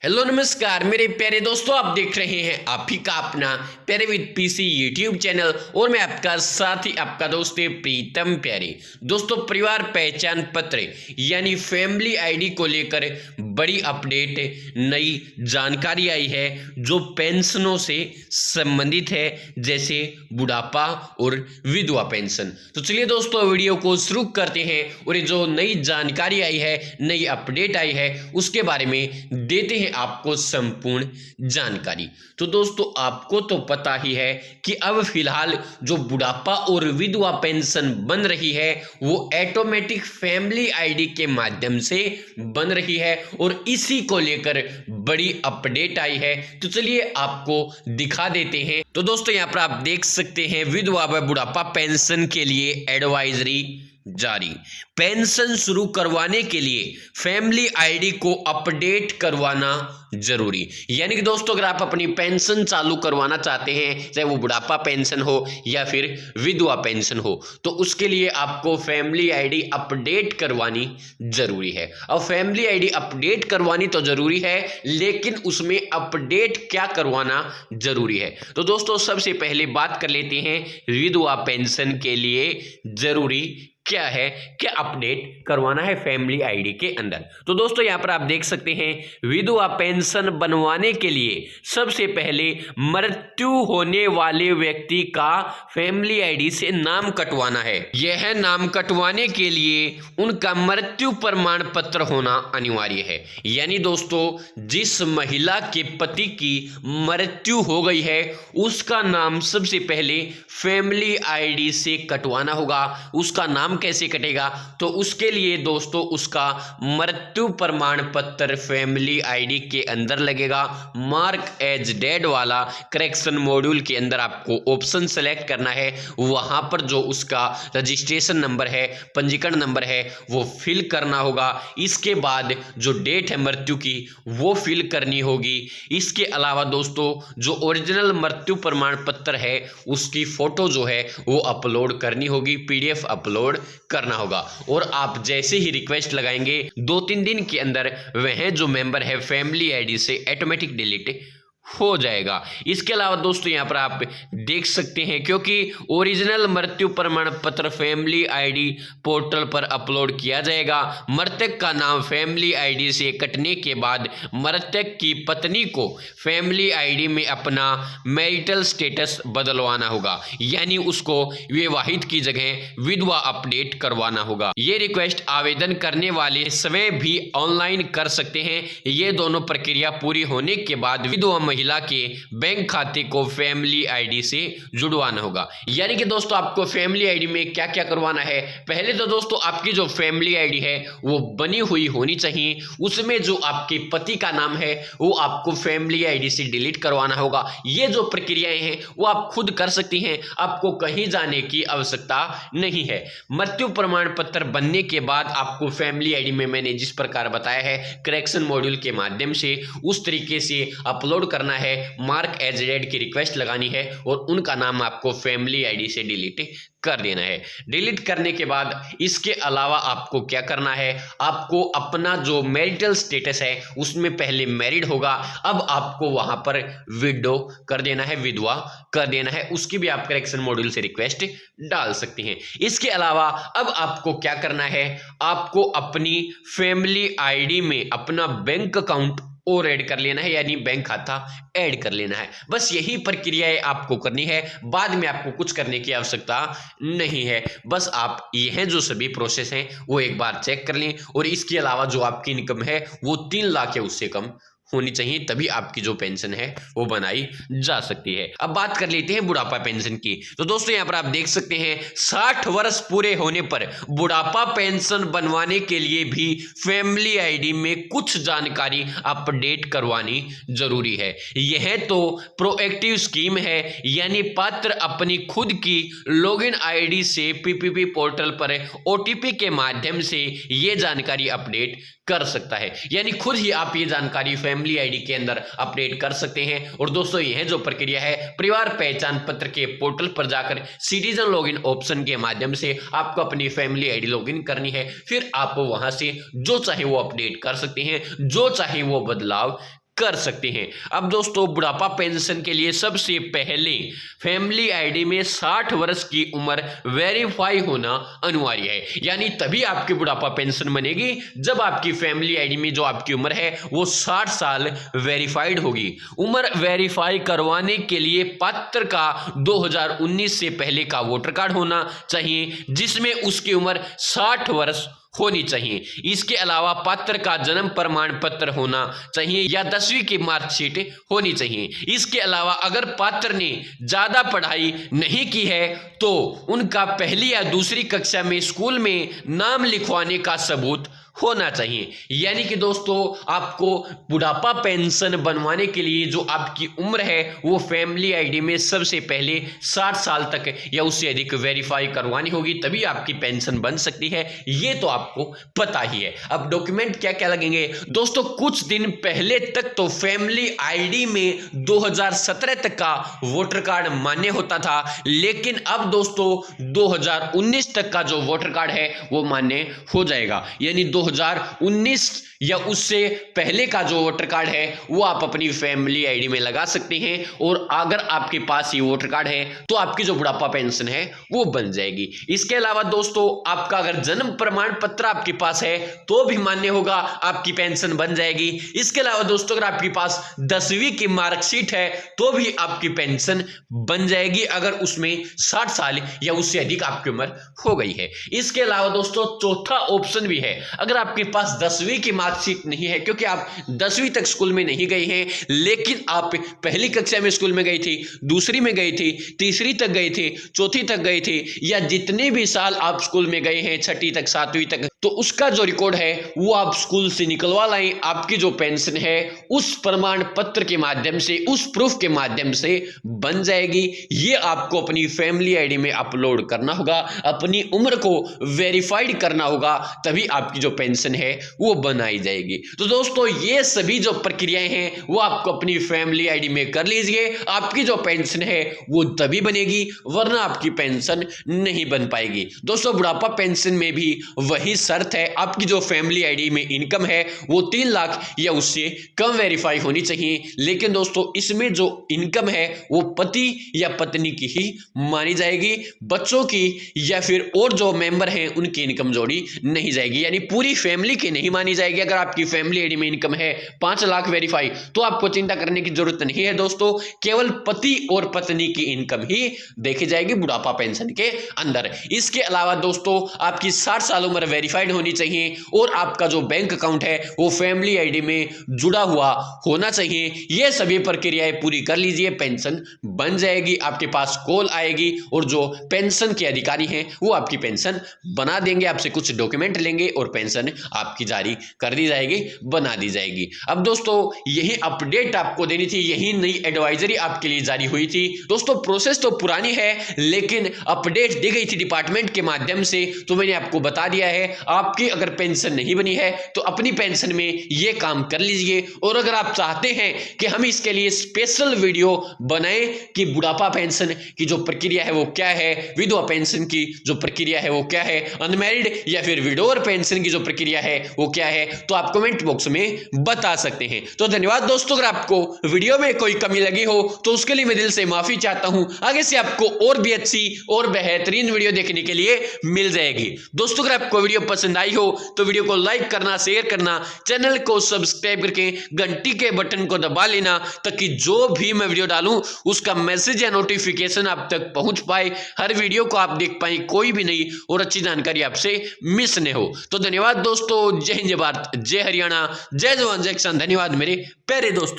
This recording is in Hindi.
हेलो नमस्कार मेरे प्यारे दोस्तों, आप देख रहे हैं आप ही का अपना प्यारे विद पीसी यूट्यूब चैनल और मैं आपका साथ ही आपका दोस्त प्रीतम प्यारे। दोस्तों, परिवार पहचान पत्र यानी फैमिली आईडी को लेकर बड़ी अपडेट नई जानकारी आई है जो पेंशनों से संबंधित है, जैसे बुढ़ापा और विधवा पेंशन। तो चलिए दोस्तों, वीडियो को शुरू करते हैं और जो नई जानकारी आई है, नई अपडेट आई है, उसके बारे में देते हैं आपको संपूर्ण जानकारी। तो दोस्तों, आपको तो पता ही है कि अब फिलहाल जो बुढ़ापा और विधवा पेंशन बन रही है वो ऑटोमेटिक फैमिली आईडी के माध्यम से बन रही है और इसी को लेकर बड़ी अपडेट आई है। तो चलिए आपको दिखा देते हैं। तो दोस्तों, यहाँ पर आप देख सकते हैं विधवा व बुढ़ापा पेंशन के लिए एडवाइजरी जारी। पेंशन शुरू करवाने के लिए फैमिली आईडी को अपडेट करवाना जरूरी। यानी कि दोस्तों, अगर आप अपनी पेंशन चालू करवाना चाहते हैं, चाहे वो बुढ़ापा पेंशन हो या फिर विधवा पेंशन हो, तो उसके लिए आपको फैमिली आईडी अपडेट करवानी जरूरी है। और फैमिली आईडी अपडेट करवानी तो जरूरी है, लेकिन उसमें अपडेट क्या करवाना जरूरी है। तो दोस्तों, सबसे पहले बात कर लेते हैं विधवा पेंशन के लिए जरूरी क्या है, क्या अपडेट करवाना है फैमिली आईडी के अंदर। तो दोस्तों, यहां पर आप देख सकते हैं विधवा पेंशन बनवाने के लिए सबसे पहले मृत्यु होने वाले व्यक्ति का फैमिली आईडी से नाम कटवाना है। यह नाम कटवाने के लिए उनका मृत्यु प्रमाण पत्र होना अनिवार्य है। यानी दोस्तों, जिस महिला के पति की मृत्यु हो गई है उसका नाम सबसे पहले फैमिली आईडी से कटवाना होगा। उसका नाम कैसे कटेगा? तो उसके लिए दोस्तों उसका मृत्यु प्रमाण पत्र फैमिली आईडी के अंदर लगेगा। मार्क एज डेड वाला करेक्शन मॉड्यूल के अंदर आपको ऑप्शन सेलेक्ट करना है। वहां पर जो उसका रजिस्ट्रेशन नंबर है, पंजीकरण नंबर है, वो फिल करना होगा। इसके बाद जो डेट है मृत्यु की वो फिल करनी होगी। इसके अलावा दोस्तों, जो ओरिजिनल मृत्यु प्रमाण पत्र है उसकी फोटो जो है वो अपलोड करनी होगी, पीडीएफ अपलोड करना होगा। और आप जैसे ही रिक्वेस्ट लगाएंगे 2-3 दिन के अंदर वह जो मेंबर है फैमिली आईडी से ऑटोमेटिक डिलीट हो जाएगा। इसके अलावा दोस्तों, यहां पर आप देख सकते हैं क्योंकि ओरिजिनल मृत्यु प्रमाण पत्र फैमिली आईडी पोर्टल पर अपलोड किया जाएगा। मृतक का नाम फैमिली आईडी से कटने के बाद मृतक की पत्नी को फैमिली आईडी में अपना मैरिटल स्टेटस बदलवाना होगा, यानी उसको विवाहित की जगह विधवा अपडेट करवाना होगा। ये रिक्वेस्ट आवेदन करने वाले स्वयं भी ऑनलाइन कर सकते हैं। ये दोनों प्रक्रिया पूरी होने के बाद विधवा महिला के बैंक खाते को फैमिली आईडी से जुड़वाना होगा। यानी कि दोस्तों, आपको फैमिली आईडी में क्या क्या करवाना है? पहले तो दोस्तों, आपकी जो फैमिली आईडी है वो बनी हुई होनी चाहिए। उसमें जो आपके पति का नाम है वो आपको फैमिली आईडी से डिलीट करवाना होगा। ये जो प्रक्रियाएं हैं वो आप खुद कर सकती हैं, आपको कहीं जाने की आवश्यकता नहीं है। मृत्यु प्रमाण पत्र बनने के बाद आपको फैमिली आईडी में मैंने जिस प्रकार बताया है करेक्शन मॉड्यूल के माध्यम से उस तरीके से अपलोड करना है। मार्क एज डेड की रिक्वेस्ट लगानी है और उनका नाम आपको फैमिली आईडी से डिलीट कर देना है। डिलीट करने के बाद इसके अलावा आपको क्या करना है? आपको अपना जो मैरिटल स्टेटस है उसमें पहले मैरिड होगा, अब आपको वहां पर विडो कर देना है, विधवा कर देना है। उसकी भी आप करेक्शन मॉड्यूल से रिक्वेस्ट डाल सकते हैं। इसके अलावा अब आपको क्या करना है? आपको अपनी फैमिली आईडी में अपना बैंक अकाउंट और ऐड कर लेना है, यानी बैंक खाता ऐड कर लेना है। बस यही प्रक्रियाएं आपको करनी है, बाद में आपको कुछ करने की आवश्यकता नहीं है। बस आप यह जो सभी प्रोसेस हैं वो एक बार चेक कर लें। और इसके अलावा जो आपकी इनकम है वो 3 लाख या उससे कम होनी चाहिए, तभी आपकी जो पेंशन है वो बनाई जा सकती है। अब बात कर लेते हैं बुढ़ापा पेंशन की। तो दोस्तों, यहाँ पर आप देख सकते हैं 60 वर्ष पूरे होने पर बुढ़ापा पेंशन बनवाने के लिए भी फैमिली आईडी में कुछ जानकारी अपडेट करवानी जरूरी है। यह तो प्रोएक्टिव स्कीम है, यानी पात्र अपनी खुद की लॉगिन आईडी से पीपीपी पोर्टल पर ओटीपी के माध्यम से ये जानकारी अपडेट कर सकता है। यानी खुद ही आप ये जानकारी फैमिली आईडी के अंदर अपडेट कर सकते हैं। और दोस्तों, यह जो प्रक्रिया है परिवार पहचान पत्र के पोर्टल पर जाकर सिटीजन लॉगिन ऑप्शन के माध्यम से आपको अपनी फैमिली आईडी लॉगिन करनी है। फिर आप वहां से जो चाहे वो अपडेट कर सकते हैं, जो चाहे वो बदलाव कर सकते हैं। अब दोस्तों बुढ़ापा पेंशन के लिए सबसे पहले फैमिली आईडी में 60 वर्ष की उम्र वेरीफाई होना अनिवार्य है, यानी तभी आपकी बुढ़ापा पेंशन बनेगी जब आपकी फैमिली आईडी में जो आपकी उम्र है वो 60 साल वेरीफाइड होगी। उम्र वेरीफाई करवाने के लिए पात्र का 2019 से पहले का वोटर कार्ड होना चाहिए जिसमें उसकी उम्र 60 वर्ष होनी चाहिए। इसके अलावा पात्र का जन्म प्रमाण पत्र होना चाहिए या 10वीं की मार्कशीट होनी चाहिए। इसके अलावा अगर पात्र ने ज्यादा पढ़ाई नहीं की है तो उनका पहली या दूसरी कक्षा में स्कूल में नाम लिखवाने का सबूत होना चाहिए। यानी कि दोस्तों आपको बुढ़ापा पेंशन बनवाने के लिए जो आपकी उम्र है वो फैमिली आईडी में सबसे पहले 60 साल तक या उससे अधिक वेरीफाई करवानी होगी, तभी आपकी पेंशन बन सकती है। ये तो आपको पता ही है। अब डॉक्यूमेंट क्या क्या लगेंगे दोस्तों, कुछ दिन पहले तक तो फैमिली आईडी में 2017 तक का वोटर कार्ड मान्य होता था, लेकिन अब दोस्तों 2019 तक का जो वोटर कार्ड है वो मान्य हो जाएगा। यानी 2019 या उससे पहले का जो वोटर कार्ड है वो आप अपनी फैमिली आईडी में लगा सकते हैं, और अगर आपके पास ये वोटर कार्ड है तो आपकी जो बुढ़ापा पेंशन है वो बन जाएगी। इसके अलावा दोस्तों आपका अगर जन्म प्रमाण पत्र आपके पास है तो भी मान्य होगा, आपकी पेंशन बन जाएगी। इसके अलावा दोस्तों अगर आपके पास 10वीं की मार्कशीट है तो भी आपकी पेंशन बन जाएगी अगर उसमें 60 साल या उससे अधिक आपकी उम्र हो गई है। इसके अलावा दोस्तों चौथा ऑप्शन भी है, अगर आपके पास 10वीं की मार्कशीट नहीं है क्योंकि आप 10वीं तक स्कूल में नहीं गए हैं, लेकिन आप पहली कक्षा में स्कूल में गई थी, दूसरी में गई थी, तीसरी तक गई थी, चौथी तक गई थी, या जितने भी साल आप स्कूल में गए हैं 6ठी तक 7वीं तक, तो उसका जो रिकॉर्ड है वो आप स्कूल से निकलवा लाएं। आपकी जो पेंशन है उस प्रमाण पत्र के माध्यम से, उस प्रूफ के माध्यम से बन जाएगी। ये आपको अपनी फैमिली आईडी में अपलोड करना होगा, अपनी उम्र को वेरीफाइड करना होगा, तभी आपकी जो पेंशन है वो बनाई जाएगी। तो दोस्तों ये सभी जो प्रक्रियाएं हैं वो आपको अपनी फैमिली आईडी में कर लीजिए, आपकी जो पेंशन है वो तभी बनेगी, वरना आपकी पेंशन नहीं बन पाएगी। दोस्तों बुढ़ापा पेंशन में भी वही शर्त है, आपकी जो फैमिली आईडी में इनकम है वो 3 लाख या उससे कम वेरीफाई होनी चाहिए। लेकिन दोस्तों इसमें जो इनकम है वो पति या पत्नी की ही मानी जाएगी, बच्चों की या फिर और जो मेंबर हैं उनकी इनकम जोड़ी नहीं जाएगी, यानी पूरी फैमिली की नहीं मानी जाएगी। अगर आपकी फैमिली आईडी में इनकम है 5 लाख वेरीफाई तो आपको चिंता करने की जरूरत नहीं है दोस्तों, केवल पति और पत्नी की इनकम ही देखी जाएगी बुढ़ापा पेंशन के अंदर। इसके अलावा दोस्तों आपकी 60 साल उम्र वेरीफाइड होनी चाहिए और आपका जो बैंक अकाउंट है वो फैमिली आईडी में जुड़ा हुआ होना चाहिए। ये सभी प्रक्रियाएं पूरी कर लीजिए, पेंशन बन जाएगी, आपके पास कॉल आएगी और जो पेंशन के अधिकारी हैं वो आपकी पेंशन बना देंगे, आपसे कुछ डॉक्यूमेंट लेंगे और पेंशन आपकी जारी कर दी जाएगी, बना दी जाएगी। अब दोस्तों यही अपडेट आपको देनी थी, यही नई एडवाइजरी आपके लिए जारी हुई थी। दोस्तों प्रोसेस तो पुरानी है लेकिन अपडेट दी गई थी डिपार्टमेंट के माध्यम से, तो मैंने आपको बता दिया है। आपकी अगर पेंशन नहीं बनी है तो अपनी पेंशन में ये काम कर लीजिए, और अगर आप चाहते हैं कि हम इसके लिए स्पेशल वीडियो बनाएं कि बुढ़ापा पेंशन की जो प्रक्रिया है वो क्या है, विधवा पेंशन की जो प्रक्रिया है वो क्या है, अनमैरिड या फिर विडोर पेंशन की जो प्रक्रिया है वो क्या है, तो आप कमेंट बॉक्स में बता सकते हैं। तो धन्यवाद दोस्तों, अगर आपको वीडियो में कोई कमी लगी हो तो उसके लिए मैं दिल से माफी चाहता हूं। आगे से आपको और भी अच्छी और बेहतरीन वीडियो देखने के लिए मिल जाएगी। दोस्तों अगर आपको वीडियो पसंद आई हो तो वीडियो को लाइक करना, शेयर करना, चैनल को सब्सक्राइब करके घंटी के बटन को दबा लेना, ताकि जो भी मैं वीडियो डालूं उसका मैसेज या नोटिफिकेशन आप तक पहुंच पाए, हर वीडियो को आप देख पाए, कोई भी नई और अच्छी जानकारी आपसे मिस न हो। तो धन्यवाद दोस्तों, जय हिंद, जय भारत, जय हरियाणा, जय जवान, जय किसान। धन्यवाद मेरे प्यारे दोस्तों।